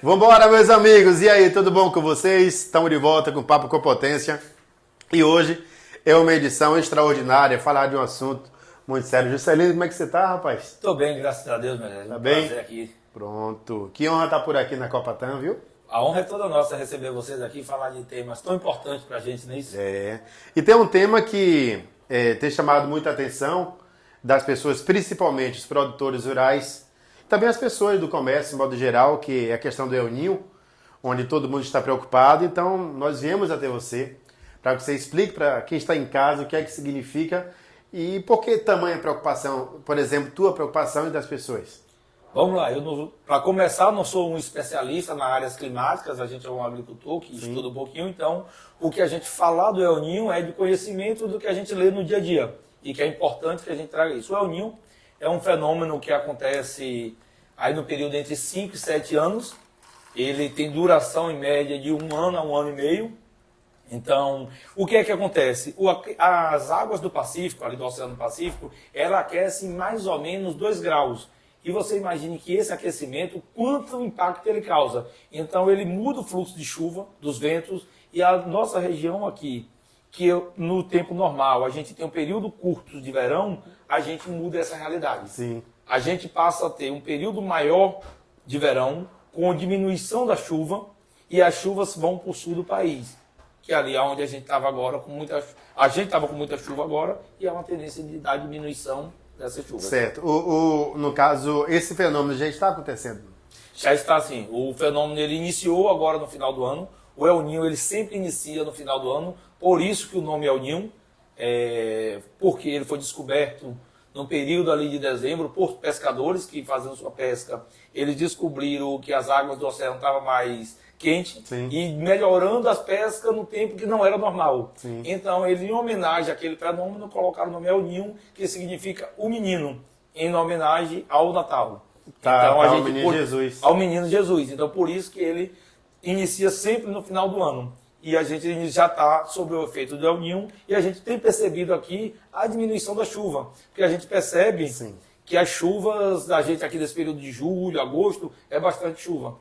Vambora, meus amigos! E aí, tudo bom com vocês? Estamos de volta com Papo com Potência. E hoje é uma edição extraordinária, falar de um assunto muito sério. Juscelino, como é que você tá, rapaz? Tô bem, graças a Deus, meu Deus. Tá bem? Prazer aqui. Pronto. Que honra estar por aqui na Copa TAM, viu? A honra é toda nossa receber vocês aqui e falar de temas tão importantes pra gente, não é isso? É. E tem um tema que tem chamado muita atenção das pessoas, principalmente os produtores rurais, também as pessoas do comércio, de modo geral, que é a questão do El Niño, onde todo mundo está preocupado. Então, nós viemos até você para que você explique para quem está em casa o que é que significa e por que tamanha preocupação, por exemplo, tua preocupação e das pessoas. Vamos lá, para começar, eu não sou um especialista nas áreas climáticas, a gente é um agricultor que estuda um pouquinho, então o que a gente falar do El Niño é de conhecimento do que a gente lê no dia a dia e que é importante que a gente traga isso. O El Niño é um fenômeno que acontece aí no período entre 5 e 7 anos, ele tem duração em média de 1 ano a 1 ano e meio. Então, o que é que acontece? As águas do Pacífico, ali do Oceano Pacífico, ela aquece em mais ou menos 2 graus. E você imagine que esse aquecimento, quanto impacto ele causa. Então, ele muda o fluxo de chuva, dos ventos, e a nossa região aqui, que no tempo normal a gente tem um período curto de verão, a gente muda essa realidade. Sim. A gente passa a ter um período maior de verão, com diminuição da chuva, e as chuvas vão para o sul do país, que é ali onde a gente estava agora com muita... A gente estava com muita chuva agora, e há uma tendência de dar diminuição dessa chuva. Certo. No caso, esse fenômeno já está acontecendo? Já está assim. O fenômeno ele iniciou agora no final do ano. O El Niño ele sempre inicia no final do ano, por isso que o nome El Niño, porque ele foi descoberto no período ali de dezembro por pescadores que fazendo sua pesca, eles descobriram que as águas do oceano estavam mais quentes e melhorando as pescas no tempo que não era normal. Sim. Então, eles, em homenagem àquele fenômeno, colocaram o nome El Niño, que significa o menino, em homenagem ao Natal. Tá, então, ao menino Jesus. Ao menino Jesus. Então, por isso que ele inicia sempre no final do ano. E a gente já está sob o efeito do El Niño e a gente tem percebido aqui a diminuição da chuva. Porque a gente percebe que as chuvas da gente aqui nesse período de julho, agosto, é bastante chuva.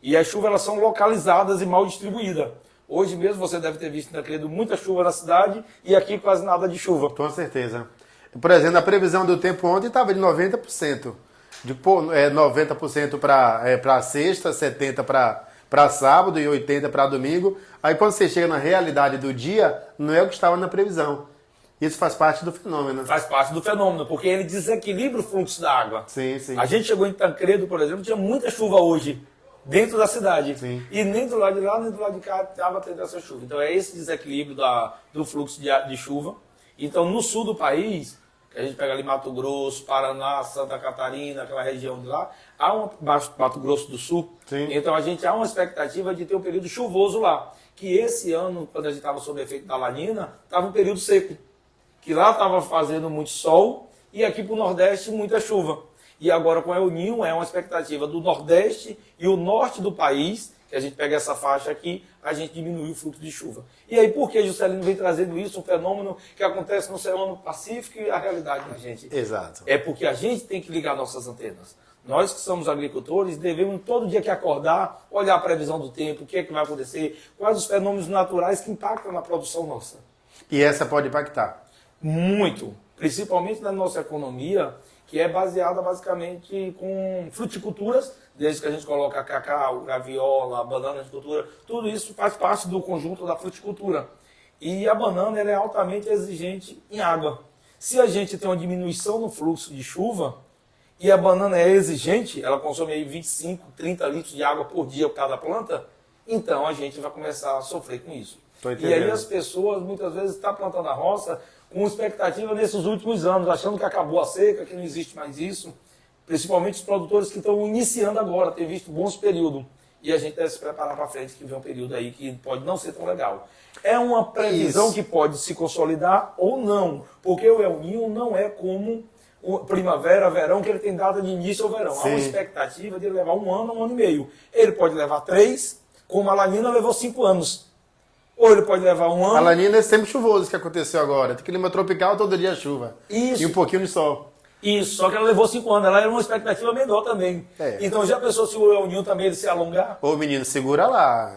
E as chuvas elas são localizadas e mal distribuídas. Hoje mesmo você deve ter visto muita chuva na cidade e aqui quase nada de chuva. Com certeza. Por exemplo, a previsão do tempo ontem estava de 90%. 90% para sexta, 70% para sábado e 80% para domingo. Aí quando você chega na realidade do dia, não é o que estava na previsão. Isso faz parte do fenômeno. Faz parte do fenômeno, porque ele desequilibra o fluxo da água. Sim, sim. A gente chegou em Tancredo, por exemplo, tinha muita chuva hoje dentro da cidade. Sim. E nem do lado de lá, nem do lado de cá estava tendo essa chuva. Então é esse desequilíbrio do fluxo de chuva. Então no sul do país, que a gente pega ali Mato Grosso, Paraná, Santa Catarina, aquela região de lá, Mato Grosso do Sul. Sim. Então a gente há uma expectativa de ter um período chuvoso lá. Que esse ano, quando a gente estava sob efeito da Laninha, estava um período seco. Que lá estava fazendo muito sol e aqui para o Nordeste muita chuva. E agora com o El Niño é uma expectativa do Nordeste e o Norte do país, que a gente pega essa faixa aqui, a gente diminui o fluxo de chuva. E aí por que Juscelino vem trazendo isso, um fenômeno que acontece no Oceano Pacífico e a realidade da gente? Exato. É porque a gente tem que ligar nossas antenas. Nós que somos agricultores devemos todo dia que acordar, olhar a previsão do tempo, o que é que vai acontecer, quais os fenômenos naturais que impactam na produção nossa. E essa pode impactar? Muito, principalmente na nossa economia, que é baseada basicamente com fruticulturas, desde que a gente coloca cacau, graviola, banana de cultura, tudo isso faz parte do conjunto da fruticultura. E a banana ela é altamente exigente em água. Se a gente tem uma diminuição no fluxo de chuva, e a banana é exigente, ela consome aí 25, 30 litros de água por dia por cada planta, então a gente vai começar a sofrer com isso. E aí as pessoas muitas vezes estão plantando a roça com expectativa nesses últimos anos, achando que acabou a seca, que não existe mais isso. Principalmente os produtores que estão iniciando agora, têm visto bons períodos. E a gente deve se preparar para frente, que vem um período aí que pode não ser tão legal. É uma previsão que pode se consolidar ou não, porque o El Niño não é como primavera, verão, que ele tem data de início ao verão. Sim. Há uma expectativa de ele levar 1 ano, 1 ano e meio. Ele pode levar 3, como a Laninha levou 5 anos. Ou ele pode levar 1 ano. A Laninha é sempre chuvoso que aconteceu agora. Tem clima tropical, todo dia chuva. Isso. E um pouquinho de sol. Isso, só que ela levou 5 anos, ela era uma expectativa menor também. É. Então já pensou se o El Ninho também ele se alongar? Ô menino, segura lá.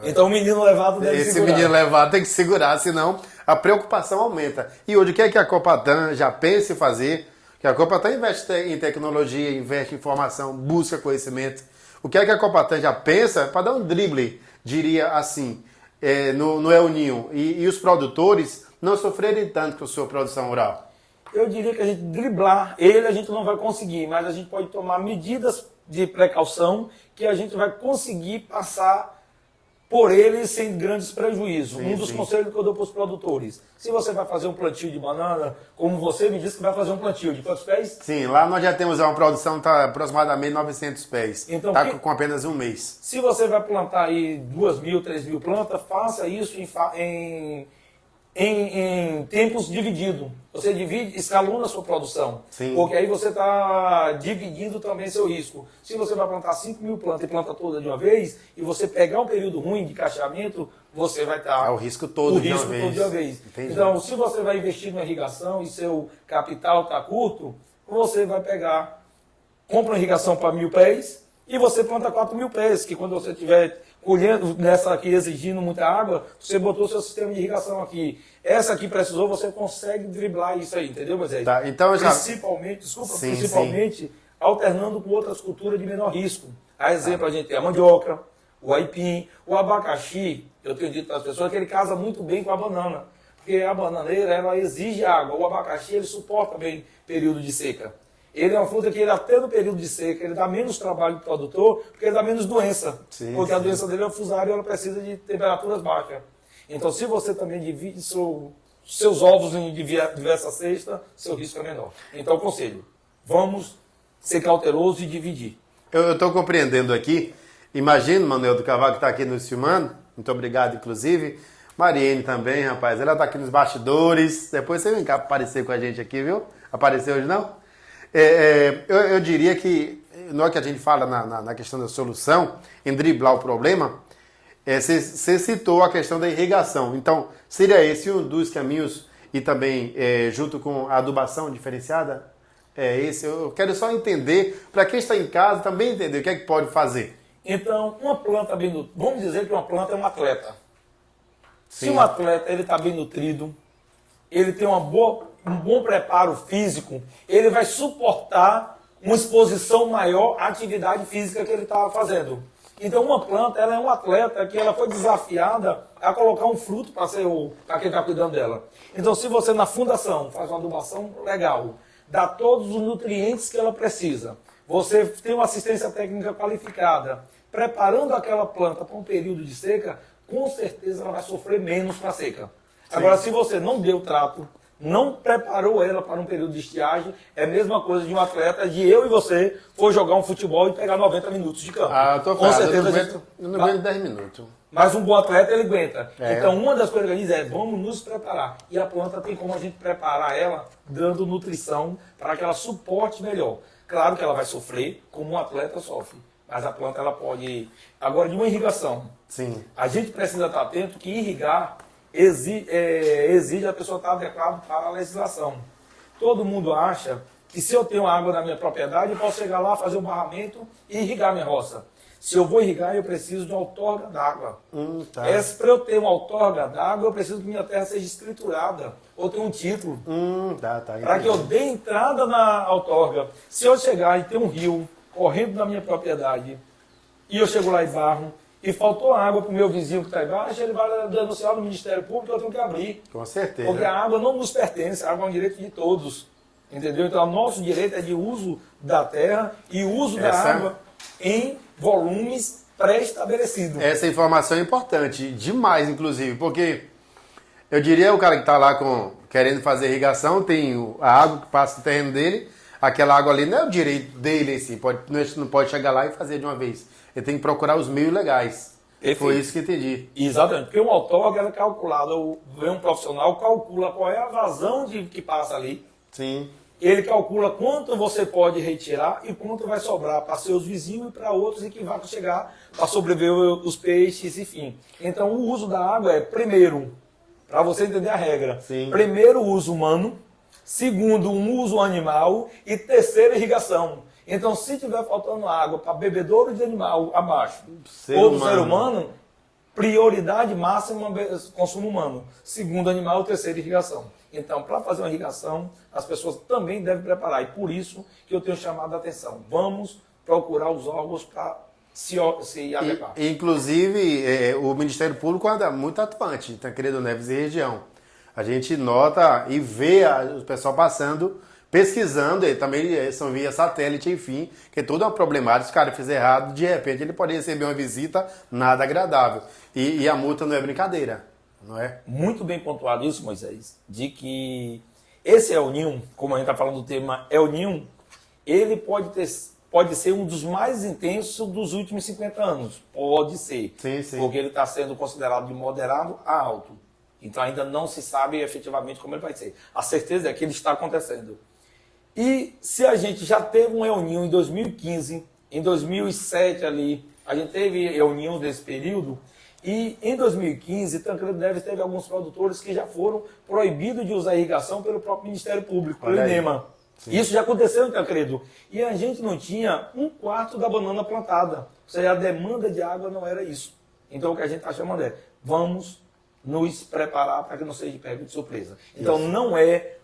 Então o menino levado deve Esse segurar. menino levado tem que segurar, senão a preocupação aumenta. E hoje, o que é que a Copatan já pensa em fazer? Que a Copatan investe em tecnologia, investe em informação, busca conhecimento. O que é que a Copatan já pensa para dar um drible, diria assim, no El Ninho e os produtores não sofrerem tanto com a sua produção rural? Eu diria que a gente driblar ele a gente não vai conseguir, mas a gente pode tomar medidas de precaução que a gente vai conseguir passar por ele sem grandes prejuízos. Sim, um dos sim. conselhos que eu dou para os produtores: se você vai fazer um plantio de banana, como você me disse que vai fazer um plantio de quantos pés? Sim, lá nós já temos uma produção tá aproximadamente 900 pés. Então, Está com apenas um mês. Se você vai plantar aí 2.000, 3.000 plantas, faça isso em tempos divididos. Você divide, escalona a sua produção. Sim. Porque aí você está dividindo também seu risco. Se você vai plantar 5.000 plantas e planta toda de uma vez, e você pegar um período ruim de cacheamento, você vai estar... É o risco todo de uma vez. todo de uma vez. Entendi. Então, se você vai investir na irrigação e seu capital está curto, você vai pegar, compra uma irrigação para 1.000 pés e você planta 4.000 pés, que quando você estiver colhendo nessa aqui exigindo muita água, você botou seu sistema de irrigação aqui. Essa aqui precisou, você consegue driblar isso aí, entendeu, Moisés? Tá, então já... Principalmente, desculpa, Sim, principalmente alternando com outras culturas de menor risco. A exemplo, a gente tem a mandioca, o aipim, o abacaxi. Eu tenho dito para as pessoas que ele casa muito bem com a banana, porque a bananeira ela exige água, o abacaxi ele suporta bem período de seca. Ele é uma fruta que ele até no período de seca, ele dá menos trabalho para o produtor, porque ele dá menos doença. Sim, porque a sim. doença dele é o fusário e ela precisa de temperaturas baixas. Então, se você também divide seus ovos em diversas cestas, seu risco é menor. Então, conselho, vamos ser cautelosos e dividir. Eu estou compreendendo aqui. Imagino, Manuel do Cavalo, que está aqui nos filmando. Muito obrigado, inclusive. Mariene também, rapaz. Ela está aqui nos bastidores. Depois você vem cá aparecer com a gente aqui, viu? Apareceu hoje, não? Eu diria que, na hora que a gente fala na questão da solução, em driblar o problema, você citou a questão da irrigação. Então, seria esse um dos caminhos e também junto com a adubação diferenciada? Eu quero só entender, para quem está em casa também entender o que é que pode fazer. Então, uma planta bem nutrida, vamos dizer que uma planta é um atleta. Se Sim. um atleta ele está bem nutrido, ele tem um bom preparo físico, ele vai suportar uma exposição maior à atividade física que ele está fazendo. Então, uma planta ela é um atleta que ela foi desafiada a colocar um fruto para quem está cuidando dela. Então, se você na fundação faz uma adubação legal, dá todos os nutrientes que ela precisa, você tem uma assistência técnica qualificada, preparando aquela planta para um período de seca, com certeza ela vai sofrer menos para a seca. Sim. Agora, se você não deu trato, não preparou ela para um período de estiagem, é a mesma coisa de um atleta, de eu e você, for jogar um futebol e pegar 90 minutos de campo. Ah, eu tô Com falando, certeza eu não aguento 10 minutos. Mas um bom atleta, ele aguenta. É. Então, uma das coisas que ele diz é, vamos nos preparar. E a planta tem como a gente preparar ela, dando nutrição para que ela suporte melhor. Claro que ela vai sofrer, como um atleta sofre. Mas a planta, ela pode... Agora, de uma irrigação. Sim. A gente precisa estar atento que irrigar exige a pessoa estar adequada para a legislação. Todo mundo acha que se eu tenho água na minha propriedade, eu posso chegar lá, fazer um barramento e irrigar minha roça. Se eu vou irrigar, eu preciso de uma outorga d'água. Tá. Para eu ter uma outorga d'água, eu preciso que minha terra seja escriturada, ou ter um título. Tá. Para que eu dê entrada na outorga. Se eu chegar e ter um rio correndo na minha propriedade, e eu chego lá e barro, e faltou água para o meu vizinho que está embaixo, ele vai denunciar no Ministério Público, eu tenho que abrir. Com certeza. Porque a água não nos pertence, a água é um direito de todos. Entendeu? Então, o nosso direito é de uso da terra e uso da água em volumes pré-estabelecidos. Essa informação é importante, demais, inclusive, porque eu diria o cara que está lá querendo fazer irrigação, tem a água que passa no terreno dele, aquela água ali não é o direito dele, assim, não pode chegar lá e fazer de uma vez. Ele tem que procurar os meios legais. Perfeito. Foi isso que eu entendi. Exatamente, porque uma outorga é calculada, vem um profissional, calcula qual é a vazão que passa ali. Sim. Ele calcula quanto você pode retirar e quanto vai sobrar para seus vizinhos e para outros e que vai chegar para sobreviver os peixes, enfim. Então, o uso da água é, primeiro, para você entender a regra, Sim. primeiro uso humano, segundo, um uso animal e terceiro, irrigação. Então, se tiver faltando água para bebedouro de animal abaixo ou do ser humano, prioridade máxima consumo humano. Segundo animal, terceiro, irrigação. Então, para fazer uma irrigação, as pessoas também devem preparar. E por isso que eu tenho chamado a atenção. Vamos procurar os órgãos para se adequar. Inclusive, o Ministério Público anda muito atuante em Tancredo Neves e região. A gente nota e vê o pessoal passando, pesquisando, e também são via satélite, enfim, que tudo é uma problemática. Se o cara fizer errado, de repente ele pode receber uma visita nada agradável. E a multa não é brincadeira, não é? Muito bem pontuado isso, Moisés, de que esse El Niño, como a gente está falando do tema El Niño, ele pode ser um dos mais intensos dos últimos 50 anos. Pode ser. Sim, sim. Porque ele está sendo considerado de moderado a alto. Então ainda não se sabe efetivamente como ele vai ser. A certeza é que ele está acontecendo. E se a gente já teve um El Niño em 2015, em 2007 ali, a gente teve El Niño nesse período, e em 2015, Tancredo Neves teve alguns produtores que já foram proibidos de usar irrigação pelo próprio Ministério Público, pelo INEMA. Isso já aconteceu em Tancredo. E a gente não tinha 1/4 da banana plantada. Ou seja, a demanda de água não era isso. Então o que a gente está chamando é, vamos nos preparar para que não seja pego de surpresa. Então não é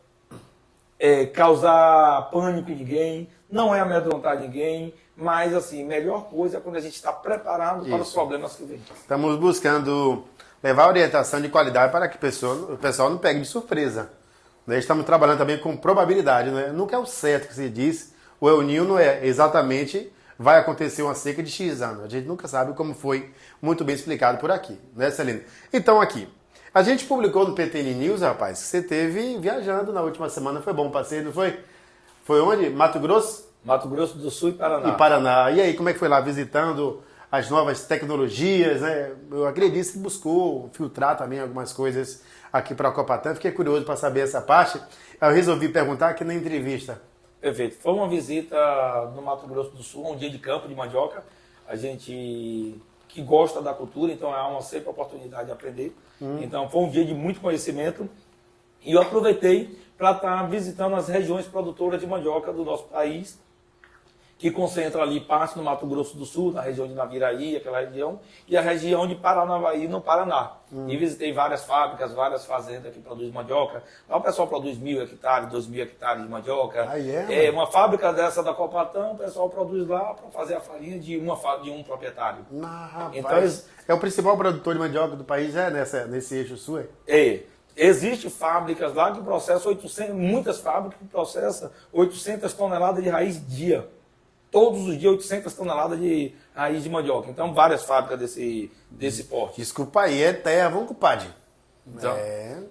causar pânico em ninguém, não é amedrontar ninguém, mas assim, melhor coisa é quando a gente está preparado para os problemas que vêm. Estamos buscando levar orientação de qualidade para que o pessoal não pegue de surpresa. Nós estamos trabalhando também com probabilidade, né? Nunca é o certo que se diz, o El Niño não é exatamente vai acontecer uma seca de X anos. A gente nunca sabe como foi muito bem explicado por aqui, né, Celina? Então aqui, a gente publicou no PTN News, rapaz, que você teve viajando na última semana, foi bom o passeio, não foi? Foi onde? Mato Grosso? Mato Grosso do Sul e Paraná. E Paraná. E aí, como é que foi lá visitando as novas tecnologias, né? Eu acredito que buscou filtrar também algumas coisas aqui para a Copatan. Fiquei curioso para saber essa parte. Eu resolvi perguntar aqui na entrevista. Perfeito. Foi uma visita no Mato Grosso do Sul, um dia de campo de mandioca. A gente que gosta da cultura, então é uma sempre oportunidade de aprender. Então foi um dia de muito conhecimento. E eu aproveitei para estar visitando as regiões produtoras de mandioca do nosso país, que concentra ali parte no Mato Grosso do Sul, na região de Naviraí, aquela região, e a região de Paranavaí, no Paraná. E visitei várias fábricas, várias fazendas que produzem mandioca. Lá o pessoal produz 1.000 hectares, 2.000 hectares de mandioca. Uma fábrica dessa da Copatan, o pessoal produz lá para fazer a farinha de um proprietário. Então, é o principal produtor de mandioca do país, nesse eixo sul? Existem fábricas lá que processam 800, muitas fábricas que processam 800 toneladas de raiz dia. Todos os dias 800 toneladas de raiz de mandioca. Então, várias fábricas desse porte. Desculpa aí, é terra, vamos compadre.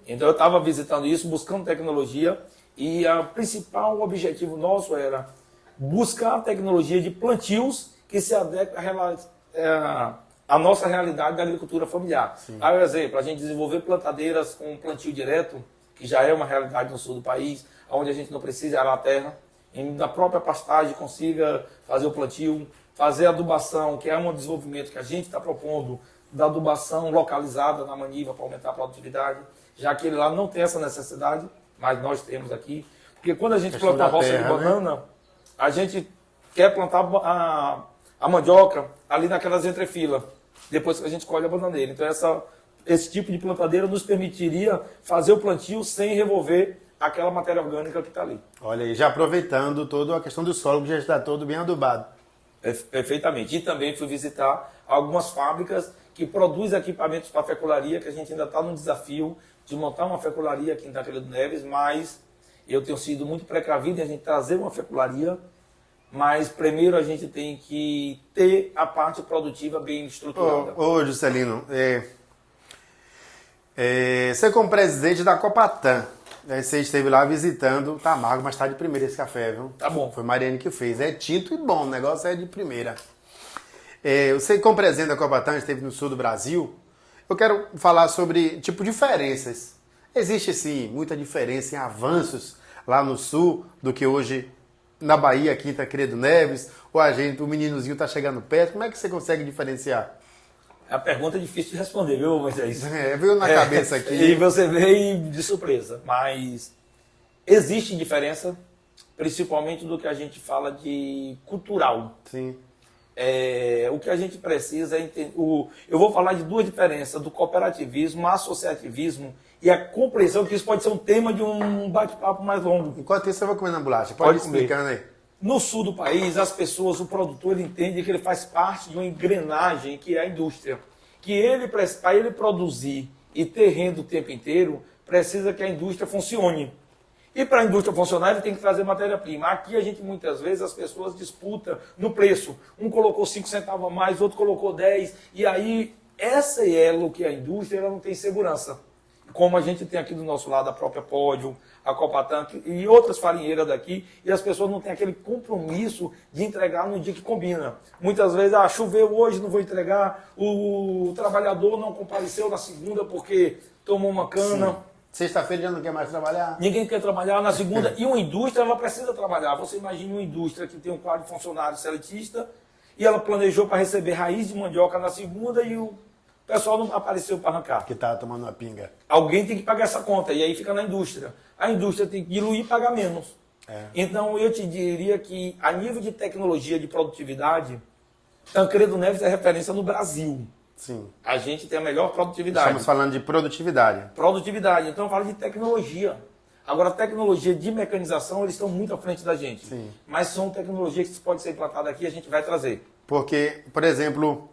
Então eu estava visitando isso, buscando tecnologia, e o principal objetivo nosso era buscar a tecnologia de plantios que se adequa à nossa realidade da agricultura familiar. Por exemplo, a gente desenvolver plantadeiras com plantio direto, que já é uma realidade no sul do país, onde a gente não precisa arar a terra, na própria pastagem consiga fazer o plantio, fazer a adubação, que é um desenvolvimento que a gente está propondo, da adubação localizada na maniva para aumentar a produtividade, já que ele lá não tem essa necessidade, mas nós temos aqui. Porque quando a gente planta a roça de banana, a gente quer plantar a mandioca ali naquelas entrefilas, depois que a gente colhe a bananeira. Então esse tipo de plantadeira nos permitiria fazer o plantio sem revolver aquela matéria orgânica que está ali. Olha aí, já aproveitando toda a questão do solo, que já está todo bem adubado. Perfeitamente. E também fui visitar algumas fábricas que produzem equipamentos para fecularia, que a gente ainda está no desafio de montar uma fecularia aqui em Tancredo Neves, mas eu tenho sido muito precavido em a gente trazer uma fecularia, mas primeiro a gente tem que ter a parte produtiva bem estruturada. Ô Juscelino, você como presidente da Copatan, você esteve lá visitando, tá amargo, mas tá de primeira esse café, viu? Tá bom. Foi Mariane que fez. É tinto e bom, o negócio é de primeira. Você como presidente da Copatan, esteve no sul do Brasil, eu quero falar sobre, diferenças. Existe, sim, muita diferença em avanços lá no sul do que hoje na Bahia, aqui em Tancredo Neves, ou o meninozinho tá chegando perto. Como é que você consegue diferenciar? A pergunta é difícil de responder, viu, Moisés? Veio na cabeça aqui. E você veio de surpresa. Mas Existe diferença, principalmente do que a gente fala de cultural. Sim. O que a gente precisa é entender. Eu vou falar de duas diferenças, do cooperativismo, associativismo e a compreensão que isso pode ser um tema de um bate-papo mais longo. Enquanto isso, eu vou comer na bolacha. Pode ir explicando aí. No sul do país, as pessoas, o produtor, ele entende que ele faz parte de uma engrenagem que é a indústria. Que ele, para ele produzir e ter renda o tempo inteiro, precisa que a indústria funcione. E para a indústria funcionar, ele tem que trazer matéria-prima. Aqui a gente, muitas vezes, as pessoas disputam no preço. Um colocou 5 centavos a mais, outro colocou 10. E aí, essa elo que é a indústria, ela não tem segurança. Como a gente tem aqui do nosso lado a própria Pódio, a Copatan e outras farinheiras daqui, e as pessoas não têm aquele compromisso de entregar no dia que combina. Muitas vezes, choveu hoje, não vou entregar, o trabalhador não compareceu na segunda porque tomou uma cana. Sim. Sexta-feira já não quer mais trabalhar. Ninguém quer trabalhar na segunda. E uma indústria, ela precisa trabalhar. Você imagina uma indústria que tem um quadro de funcionário seletista e ela planejou para receber raiz de mandioca na segunda e o pessoal não apareceu para arrancar. Que estava tomando uma pinga. Alguém tem que pagar essa conta e aí fica na indústria. A indústria tem que diluir e pagar menos. Então eu te diria que a nível de tecnologia, de produtividade, Tancredo Neves é referência no Brasil. Sim. A gente tem a melhor produtividade. Estamos falando de produtividade. Produtividade. Então eu falo de tecnologia. Agora, a tecnologia de mecanização, eles estão muito à frente da gente. Sim. Mas são tecnologias que podem ser implantadas aqui e a gente vai trazer. Porque, por exemplo,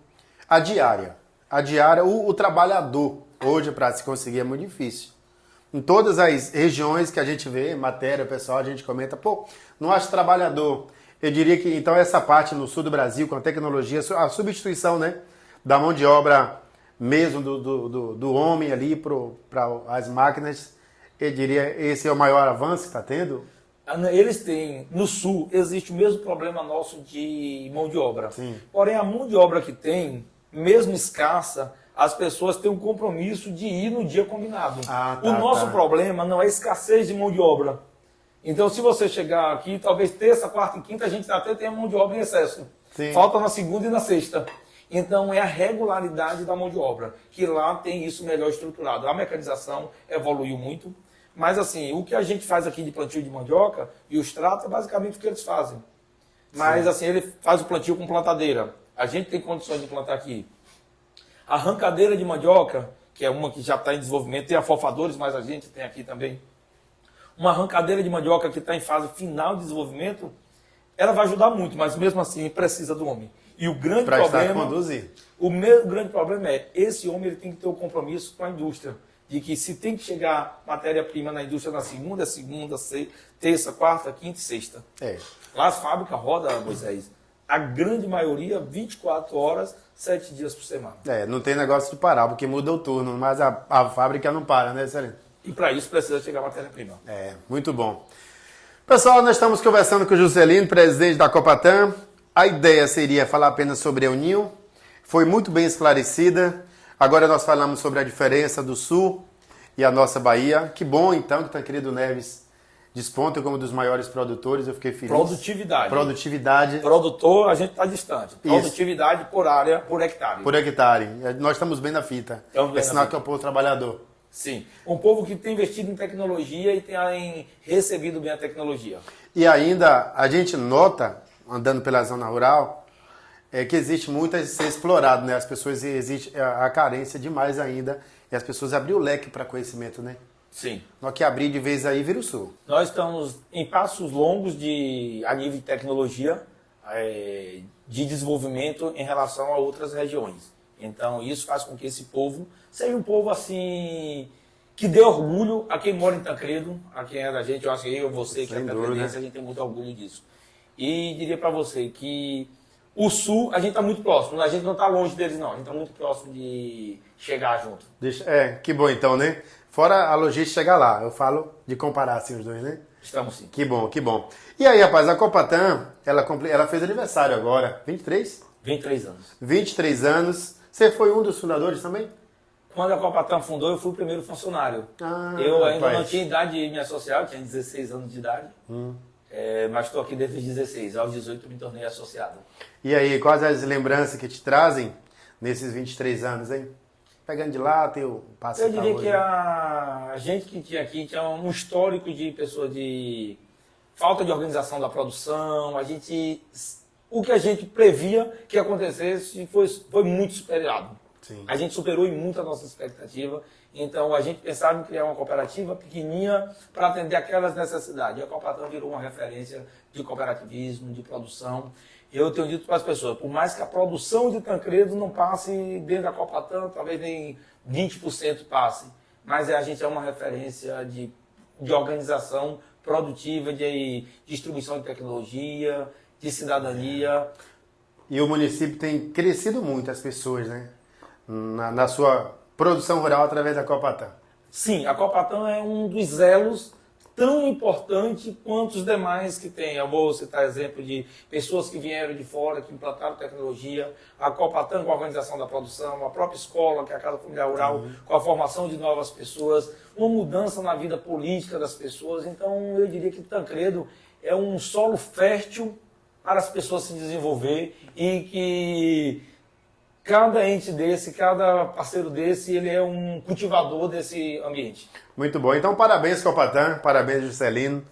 a diária. O trabalhador, hoje, para se conseguir, é muito difícil. Em todas as regiões que a gente vê, matéria, pessoal, a gente comenta, não acho trabalhador. Eu diria que, então, essa parte no sul do Brasil, com a tecnologia, a substituição, né? Da mão de obra mesmo do homem ali para as máquinas, eu diria esse é o maior avanço que está tendo? Eles têm, no sul, existe o mesmo problema nosso de mão de obra. Sim. Porém, a mão de obra que tem, mesmo escassa, as pessoas têm um compromisso de ir no dia combinado. O nosso problema não é escassez de mão de obra. Então, se você chegar aqui, talvez terça, quarta e quinta, a gente até tem a mão de obra em excesso. Sim. Falta na segunda e na sexta. Então, é a regularidade da mão de obra, que lá tem isso melhor estruturado. A mecanização evoluiu muito, mas assim, o que a gente faz aqui de plantio de mandioca e os tratos é basicamente o que eles fazem. Mas assim, ele faz o plantio com plantadeira. A gente tem condições de plantar aqui. A arrancadeira de mandioca, que é uma que já está em desenvolvimento, tem afofadores, mas a gente tem aqui também. Uma arrancadeira de mandioca que está em fase final de desenvolvimento, ela vai ajudar muito, mas mesmo assim precisa do homem. E o grande problema, grande problema é, esse homem ele tem que ter um compromisso com a indústria. De que se tem que chegar matéria-prima na indústria na segunda, terça, quarta, quinta e sexta. Lá as fábricas rodam, Moisés. A grande maioria, 24 horas, 7 dias por semana. Não tem negócio de parar, porque muda o turno, mas a fábrica não para, né, Celino? E para isso precisa chegar matéria-prima. Muito bom. Pessoal, nós estamos conversando com o Juscelino, presidente da Copatan. A ideia seria falar apenas sobre El Ninho. Foi muito bem esclarecida. Agora nós falamos sobre a diferença do Sul e a nossa Bahia. Que bom, então, que Tancredo Neves desponta como um dos maiores produtores. Eu fiquei feliz. Produtividade. Produtor, a gente está distante. Produtividade por área, por hectare. Por hectare. Nós estamos bem na fita. É sinal que é o povo trabalhador. Sim. Um povo que tem investido em tecnologia e tem recebido bem a tecnologia. E ainda, a gente nota, andando pela zona rural, que existe muito a ser explorado, né? As pessoas, existe a carência demais ainda, e as pessoas abriram o leque para conhecimento, né? Sim. Nós que abrir de vez aí, vira o Sul. Nós estamos em passos longos a nível de tecnologia, de desenvolvimento em relação a outras regiões. Então, isso faz com que esse povo seja um povo, assim, que dê orgulho a quem mora em Tancredo, a quem é da gente. Eu acho que você, que é tancredense, a gente tem muito orgulho disso. E diria para você que o Sul, a gente está muito próximo. A gente não está longe deles, não. A gente está muito próximo de chegar junto. Que bom então, né? Fora a logística chegar lá. Eu falo de comparar assim os dois, né? Estamos sim. Que bom, que bom. E aí, rapaz, a Copatan, ela fez aniversário agora. 23? 23 anos. 23 anos. Você foi um dos fundadores também? Quando a Copatan fundou, eu fui o primeiro funcionário. Eu ainda não tinha idade de me associar, eu tinha 16 anos de idade. Mas estou aqui desde os 16. Aos 18 me tornei associado. E aí, quais as lembranças que te trazem nesses 23 anos, hein? pegando de lá, teu passe. Eu diria que a gente que tinha aqui tinha um histórico de pessoa de falta de organização da produção, o que a gente previa que acontecesse foi muito superado. Sim. A gente superou em muito a nossa expectativa, então a gente pensava em criar uma cooperativa pequenininha para atender aquelas necessidades. E a Copatan virou uma referência de cooperativismo, de produção. Eu tenho dito para as pessoas, por mais que a produção de Tancredo não passe dentro da Copatan, talvez nem 20% passe, mas a gente é uma referência de organização produtiva, de distribuição de tecnologia, de cidadania. E o município tem crescido muito as pessoas, né? Na sua produção rural através da Copatan. Sim, a Copatan é um dos elos tão importante quanto os demais que tem. Eu vou citar exemplo de pessoas que vieram de fora, que implantaram tecnologia, a Copatan com a organização da produção, a própria escola, que é a Casa Familiar Rural, com a formação de novas pessoas, uma mudança na vida política das pessoas. Então, eu diria que Tancredo é um solo fértil para as pessoas se desenvolver e que cada ente desse, cada parceiro desse, ele é um cultivador desse ambiente. Muito bom. Então, parabéns, Copatan. Parabéns, Juscelino.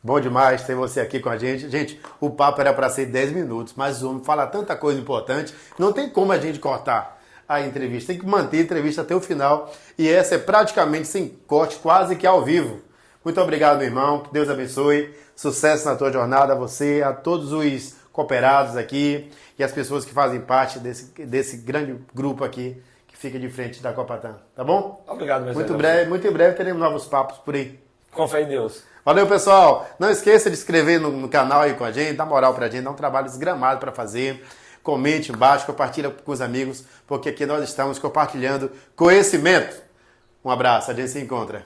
Bom demais ter você aqui com a gente. Gente, o papo era para ser 10 minutos, mas o homem fala tanta coisa importante, não tem como a gente cortar a entrevista. Tem que manter a entrevista até o final. E essa é praticamente sem corte, quase que ao vivo. Muito obrigado, meu irmão. Que Deus abençoe. Sucesso na tua jornada, a você, a todos os cooperados aqui e as pessoas que fazem parte desse grande grupo aqui que fica de frente da Copatan. Tá bom? Obrigado, meu Muito em breve teremos novos papos por aí. Com fé em Deus. Valeu, pessoal. Não esqueça de se inscrever no canal aí com a gente, dá moral pra gente, dá um trabalho desgramado para fazer. Comente embaixo, compartilha com os amigos, porque aqui nós estamos compartilhando conhecimento. Um abraço, a gente se encontra.